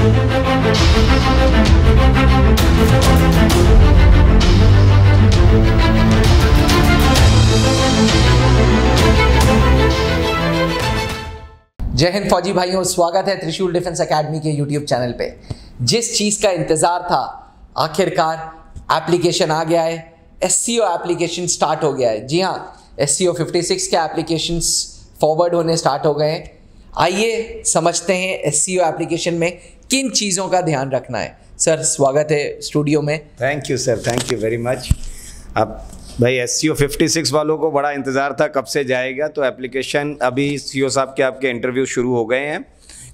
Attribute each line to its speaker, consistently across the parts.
Speaker 1: जय हिंद फौजी भाइयों, स्वागत है त्रिशूल डिफेंस एकेडमी के यूट्यूब चैनल पे। जिस चीज़ का इंतज़ार था आखिरकार एप्लीकेशन आ गया है। SCO एप्लीकेशन स्टार्ट हो गया है। जी हाँ, SCO 56 के एप्लीकेशंस फॉरवर्ड होने स्टार्ट हो गए हैं। आइए समझते हैं SCO एप्लीकेशन में किन चीज़ों का ध्यान रखना है। सर स्वागत है स्टूडियो में।
Speaker 2: Thank you sir, thank you very much. अब भाई SCO 56 वालों को बड़ा इंतज़ार था कब से जाएगा, तो एप्लीकेशन अभी CO साहब के आपके इंटरव्यू शुरू हो गए हैं।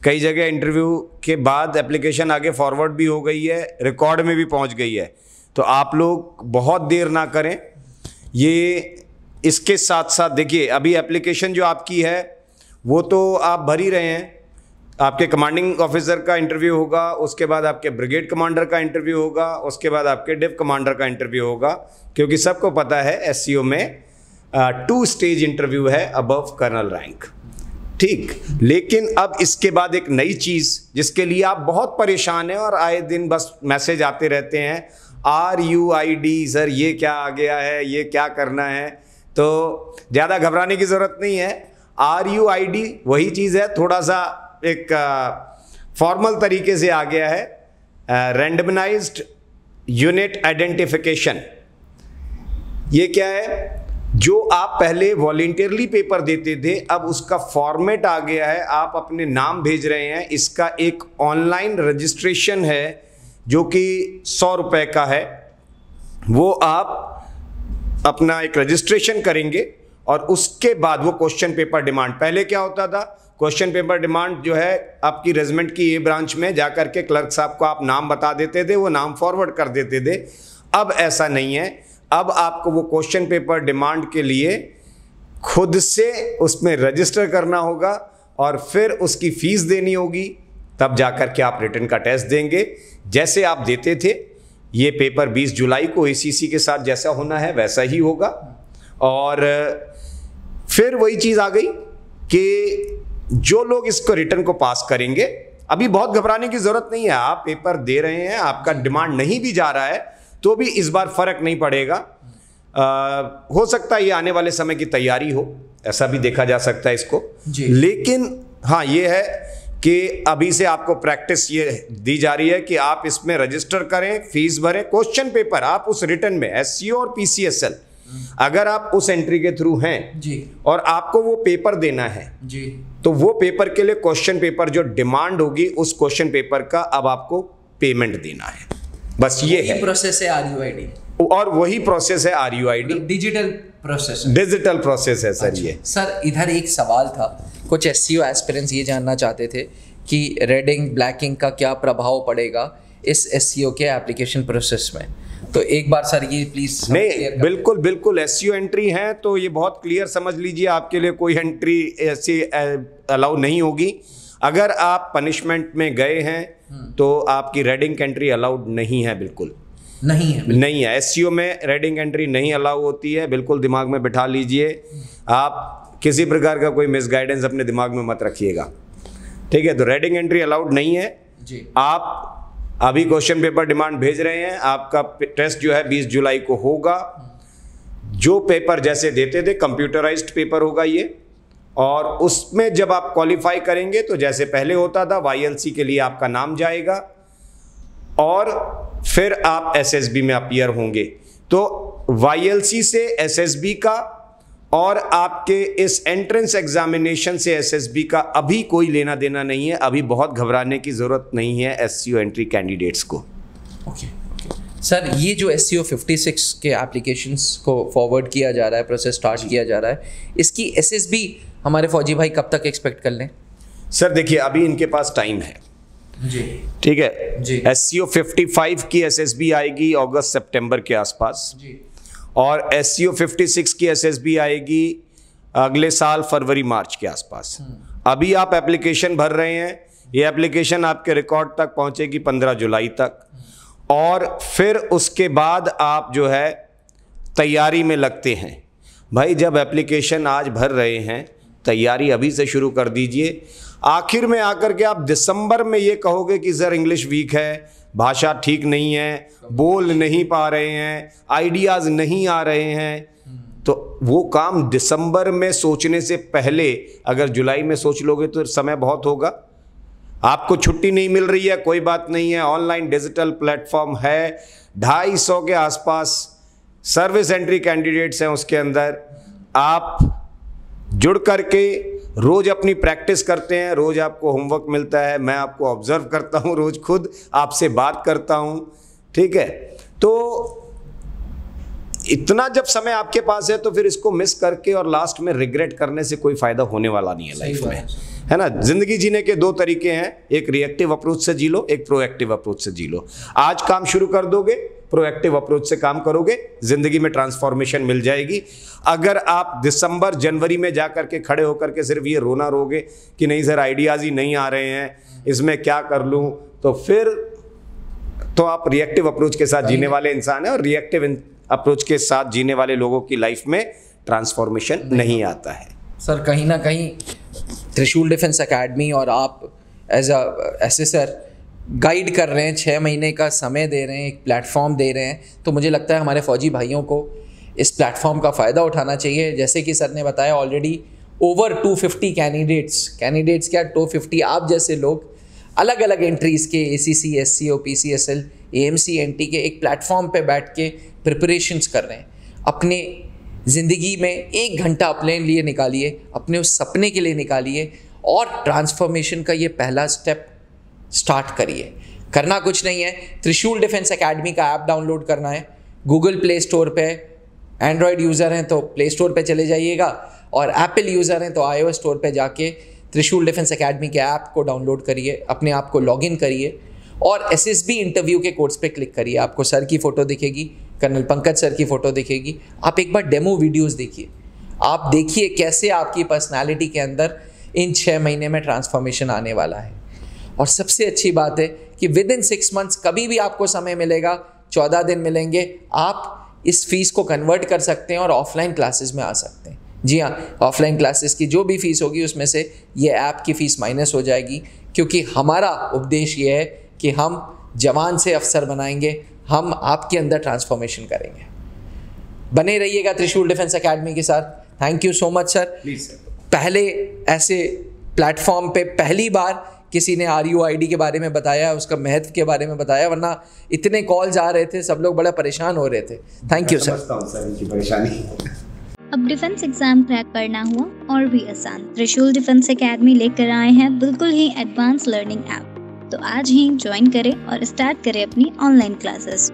Speaker 2: कई जगह इंटरव्यू के बाद एप्लीकेशन आगे फॉरवर्ड भी हो गई है, रिकॉर्ड में भी पहुंच गई है। तो आप लोग बहुत देर ना करें। ये इसके साथ साथ देखिए, अभी एप्लीकेशन जो आपकी है वो तो आप भर ही रहे हैं। आपके कमांडिंग ऑफिसर का इंटरव्यू होगा, उसके बाद आपके ब्रिगेड कमांडर का इंटरव्यू होगा, उसके बाद आपके डिव कमांडर का इंटरव्यू होगा, क्योंकि सबको पता है SCO में 2 स्टेज इंटरव्यू है अबव कर्नल रैंक। ठीक, लेकिन अब इसके बाद एक नई चीज़ जिसके लिए आप बहुत परेशान हैं और आए दिन बस मैसेज आते रहते हैं, RUID सर ये क्या आ गया है, ये क्या करना है। तो ज़्यादा घबराने की ज़रूरत नहीं है। RUID वही चीज़ है, थोड़ा सा एक फॉर्मल तरीके से आ गया है, रैंडमाइज्ड यूनिट आइडेंटिफिकेशन। ये क्या है? जो आप पहले वॉलंटियरली पेपर देते थे, अब उसका फॉर्मेट आ गया है, आप अपने नाम भेज रहे हैं। इसका एक ऑनलाइन रजिस्ट्रेशन है जो कि 100 रुपये का है। वो आप अपना एक रजिस्ट्रेशन करेंगे और उसके बाद वो क्वेश्चन पेपर डिमांड, पहले क्या होता था, क्वेश्चन पेपर डिमांड जो है आपकी रेजिमेंट की A ब्रांच में जाकर के क्लर्क साहब को आप नाम बता देते थे, वो नाम फॉरवर्ड कर देते थे। अब ऐसा नहीं है। अब आपको वो क्वेश्चन पेपर डिमांड के लिए खुद से उसमें रजिस्टर करना होगा और फिर उसकी फीस देनी होगी, तब जाकर के आप रिटन का टेस्ट देंगे। जैसे आप देते थे, ये पेपर 20 जुलाई को ACC के साथ जैसा होना है वैसा ही होगा। और फिर वही चीज़ आ गई कि जो लोग इसको रिटर्न को पास करेंगे, अभी बहुत घबराने की जरूरत नहीं है। आप पेपर दे रहे हैं, आपका डिमांड नहीं भी जा रहा है तो भी इस बार फर्क नहीं पड़ेगा। हो सकता है ये आने वाले समय की तैयारी हो, ऐसा भी देखा जा सकता है इसको जी। लेकिन हाँ, ये है कि अभी से आपको प्रैक्टिस ये दी जा रही है कि आप इसमें रजिस्टर करें, फीस भरें। क्वेश्चन पेपर आप उस रिटर्न में SCO और PCSL, अगर आप उस एंट्री के थ्रू हैं जी और आपको वो पेपर देना है जी, तो वो पेपर के लिए क्वेश्चन पेपर जो डिमांड होगी, उस क्वेश्चन पेपर का अब आपको पेमेंट देना है। बस ये है
Speaker 1: प्रोसेस है RUID,
Speaker 2: और वही प्रोसेस है RUID,
Speaker 1: डिजिटल प्रोसेस है सर। ये सर इधर एक सवाल था, कुछ SCO एस्पिरेंट्स ये जानना चाहते थे कि रेड इंक ब्लैक इंक का क्या प्रभाव पड़ेगा इस SCO के एप्लीकेशन प्रोसेस में। तो एक बार सर ये प्लीज। नहीं,
Speaker 2: बिल्कुल बिल्कुल SCO एंट्री है तो ये बहुत क्लियर समझ लीजिए, आपके लिए कोई एंट्री ऐसी अलाउ नहीं होगी। अगर आप पनिशमेंट में गए हैं तो आपकी रेडिंग एंट्री अलाउड नहीं है, बिल्कुल नहीं है। SCO में रेडिंग एंट्री नहीं अलाउ होती है, बिल्कुल दिमाग में बिठा लीजिए। आप किसी प्रकार का कोई मिसगाइडेंस अपने दिमाग में मत रखिएगा, ठीक है। तो रेडिंग एंट्री अलाउड नहीं है जी। आप अभी क्वेश्चन पेपर डिमांड भेज रहे हैं, आपका टेस्ट जो है 20 जुलाई को होगा। जो पेपर जैसे देते थे कंप्यूटराइज्ड पेपर होगा ये, और उसमें जब आप क्वालिफाई करेंगे तो जैसे पहले होता था YLC के लिए आपका नाम जाएगा और फिर आप SSB में अपीयर होंगे। तो YLC से SSB का और आपके इस एंट्रेंस एग्जामिनेशन से SSB का अभी कोई लेना देना नहीं है। अभी बहुत घबराने की जरूरत नहीं है SCO एंट्री कैंडिडेट्स को।
Speaker 1: ओके सर, ये जो SCO 56 के एप्लीकेशंस को फॉरवर्ड किया जा रहा है, प्रोसेस स्टार्ट किया जा रहा है, इसकी SSB हमारे फौजी भाई कब तक एक्सपेक्ट कर लें?
Speaker 2: सर देखिए, अभी इनके पास टाइम है
Speaker 1: जी,
Speaker 2: ठीक है जी। SCO 55 की SSB आएगी अगस्त सितंबर के आसपास जी, और SCO 56 की SSB आएगी अगले साल फरवरी मार्च के आसपास। अभी आप एप्लीकेशन भर रहे हैं, ये एप्लीकेशन आपके रिकॉर्ड तक पहुंचेगी 15 जुलाई तक, और फिर उसके बाद आप जो है तैयारी में लगते हैं। भाई जब एप्लीकेशन आज भर रहे हैं, तैयारी अभी से शुरू कर दीजिए। आखिर में आकर के आप दिसंबर में ये कहोगे कि सर इंग्लिश वीक है, भाषा ठीक नहीं है, बोल नहीं पा रहे हैं, आइडियाज नहीं आ रहे हैं, तो वो काम दिसंबर में सोचने से पहले अगर जुलाई में सोच लोगे तो समय बहुत होगा। आपको छुट्टी नहीं मिल रही है, कोई बात नहीं है, ऑनलाइन डिजिटल प्लेटफॉर्म है, 250 के आसपास सर्विस एंट्री कैंडिडेट्स हैं, उसके अंदर आप जुड़ करके रोज अपनी प्रैक्टिस करते हैं, रोज आपको होमवर्क मिलता है, मैं आपको ऑब्जर्व करता हूं, रोज खुद आपसे बात करता हूं, ठीक है। तो इतना जब समय आपके पास है तो फिर इसको मिस करके और लास्ट में रिग्रेट करने से कोई फायदा होने वाला नहीं है लाइफ में, है ना। जिंदगी जीने के दो तरीके हैं, एक रिएक्टिव अप्रोच से जी लो, एक प्रोएक्टिव अप्रोच से जी लो। आज काम शुरू कर दोगे, प्रोएक्टिव अप्रोच से काम करोगे, जिंदगी में ट्रांसफॉर्मेशन मिल जाएगी। अगर आप दिसंबर जनवरी में जाकर के खड़े होकर के सिर्फ ये रोना रोगे कि नहीं सर आइडियाज ही नहीं आ रहे हैं, इसमें क्या कर लूं, तो फिर तो आप रिएक्टिव अप्रोच के साथ जीने वाले इंसान हैं, और रिएक्टिव अप्रोच के साथ जीने वाले लोगों की लाइफ में ट्रांसफॉर्मेशन नहीं आता है।
Speaker 1: सर कहीं ना कहीं त्रिशूल डिफेंस एकेडमी और आप एज अ एसेसर गाइड कर रहे हैं, 6 महीने का समय दे रहे हैं, एक प्लेटफॉर्म दे रहे हैं, तो मुझे लगता है हमारे फौजी भाइयों को इस प्लेटफॉर्म का फ़ायदा उठाना चाहिए। जैसे कि सर ने बताया ऑलरेडी ओवर 250 कैंडिडेट्स क्या 250 आप जैसे लोग अलग अलग एंट्रीज़ के ACC, SCO, PCSL, AMC, NT के एक प्लेटफॉर्म पे बैठ के प्रिपरेशंस कर रहे हैं। अपने ज़िंदगी में 1 घंटा अपने लिए निकालिए, अपने उस सपने के लिए निकालिए और ट्रांसफॉर्मेशन का ये पहला स्टेप स्टार्ट करिए। करना कुछ नहीं है, त्रिशूल डिफेंस एकेडमी का ऐप डाउनलोड करना है, गूगल प्ले स्टोर पे, एंड्रॉयड यूज़र हैं तो प्ले स्टोर पे चले जाइएगा, और एप्पल यूज़र हैं तो iOS स्टोर पे जाके त्रिशूल डिफेंस एकेडमी के ऐप को डाउनलोड करिए, अपने आप को लॉगिन करिए और SSB इंटरव्यू के कोर्स पे क्लिक करिए। आपको सर की फ़ोटो दिखेगी, कर्नल पंकज सर की फ़ोटो दिखेगी। आप एक बार डेमो वीडियोज़ देखिए, आप देखिए कैसे आपकी पर्सनैलिटी के अंदर इन 6 महीने में ट्रांसफॉर्मेशन आने वाला है। और सबसे अच्छी बात है कि विद इन 6 मंथ्स कभी भी आपको समय मिलेगा, 14 दिन मिलेंगे, आप इस फीस को कन्वर्ट कर सकते हैं और ऑफलाइन क्लासेस में आ सकते हैं। जी हाँ, ऑफलाइन क्लासेस की जो भी फीस होगी उसमें से ये ऐप की फ़ीस माइनस हो जाएगी, क्योंकि हमारा उपदेश ये है कि हम जवान से अफसर बनाएंगे, हम आपके अंदर ट्रांसफॉर्मेशन करेंगे। बने रहिएगा त्रिशूल डिफेंस एकेडमी के साथ। Thank you so much sir.
Speaker 2: Please sir.
Speaker 1: पहले ऐसे प्लेटफॉर्म पे पहली बार किसी ने RUID के बारे में बताया, उसका महत्व के बारे में बताया, वरना इतने कॉल्स आ रहे थे, सब लोग बड़ा परेशान हो रहे थे। Thank you sir.
Speaker 2: समझता हूं सर इनकी परेशानी।
Speaker 3: अब डिफेंस एग्जाम क्रैक करना हुआ और भी आसान, त्रिशूल डिफेंस एकेडमी लेकर आए हैं बिल्कुल ही एडवांस लर्निंग ऐप। तो आज ही ज्वाइन करें और स्टार्ट करें अपनी ऑनलाइन क्लासेस।